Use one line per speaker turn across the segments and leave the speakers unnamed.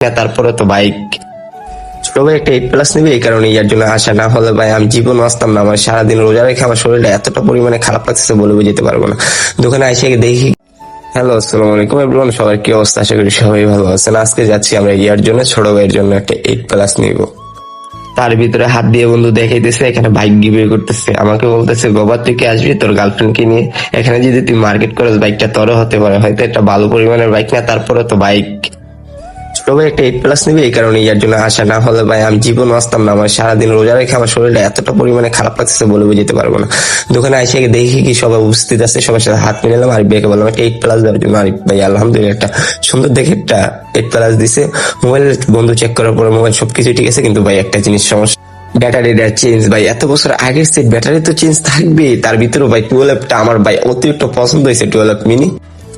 তারপরে তো বাইক ছোট ভাই একটা 8+ নিবে, এই কারণে ইয়ার জন্য আসা। না হলে ভাই আমি জীবন আসতাম না। আমার সারাদিন রোজা রেখে আমার শরীরটা এতটা পরিমাণে খারাপ লাগতেছে বলে বুঝতে পারবো না। দোকানে এসে দেখি। হ্যালো, আসসালামু আলাইকুম এভরিওয়ান, সবার কি অবস্থা? আশা করি সবাই ভালো আছেন। আজকে যাচ্ছি আমরা ইয়ার জন্য, ছোট ভাইয়ের জন্য একটা 8+ নিব। তার ভিতরে হাত দিয়ে বন্ধু দেখাইতেছে এখানে বাইক গিভে করতেছে। আমাকে বলতেছে গোবার থেকে আসবি তোর গার্লফ্রেন্ড কে নিয়ে, এখানে যদি তুই মার্কেট করিস বাইকটা তোরও হতে পারে, হয়তো একটা ভালো পরিমাণের বাইক না, তারপরে তো বাইক ছোট ভাই একটা 8+ নিবে, এই কারণে ইয়ার জন্য আসা। না হলে ভাই আমি জীবন আসতাম না। আমার সারাদিন রোজা রেখে আমার শরীরটা এতটা পরিমাণে খারাপ লাগতেছে বলে বুঝতে পারবো না। দোকানে এসে দেখি কি সবাই উপস্থিত আছে, সবার সাথে হাত মিলালাম। আর বিয়েকে বললাম একটা 8+ দেওয়ার জন্য। আর ভাই আলহামদুলিল্লাহ একটা সুন্দর দেখে একটা 8+ দিছে। মোবাইল বন্ধু চেক করার পরে মোবাইল সবকিছু ঠিক আছে, কিন্তু ভাই একটা জিনিস সমস্যা, ব্যাটারিটা চেঞ্জ। ভাই এত বছর আগের সেট ব্যাটারি তো চেঞ্জ থাকবে, তার ভিতরে ভাই 12টা আমার ভাই অতিরিক্ত পছন্দ হয়েছে, 12 মিনি।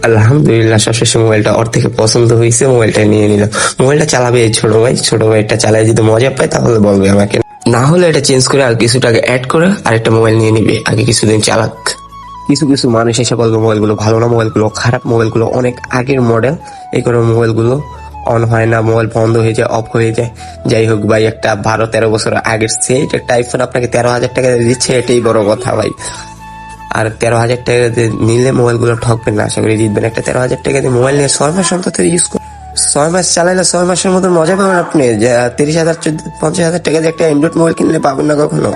আলহামদুলিল্লাহ সবশেষে মোবাইলটা ওর থেকে পছন্দ হয়েছে, মোবাইলটা নিয়ে নিলাম। মোবাইলটা চালাবে এই ছোট ভাই, ছোট ভাইটা চালায় যদি মজা পায় তাহলে বলবে আমাকে, না হলে এটা চেঞ্জ করে আর কিছু টাকা অ্যাড করে আরেকটা মোবাইল নিয়ে নিবে, আগে কিছুদিন চালাক। কিছু কিছু মানুষ এসে বলবে মোবাইলগুলো ভালো না, মোবাইলগুলো খারাপ, মোবাইলগুলো অনেক আগের মডেল, এই করে মোবাইলগুলো অন হয় না, মোবাইল বন্ধ হয়ে যায়, অফ হয়ে যায়। যাই হোক ভাই, একটা 12-13 বছর আগের সেট একটা আইফোন আপনাকে 13,000 টাকা দিচ্ছে, এটাই বড় কথা ভাই। আর 13,000 টাকা দিয়ে নিলে মোবাইল গুলো ঠকবেন না, আশা করি জিতবেন। একটা 13,000 টাকা দিয়ে মোবাইল নিয়ে 6 মাস অন্তত ইউজ করুন। 6 মাস চালাইলে 6 মাসের মতো মজা পাবেন আপনি। যে 30,000 50,000 টাকা দিয়ে একটা অ্যান্ড্রয়েড মোবাইল কিনলে পাবেন না কখনো।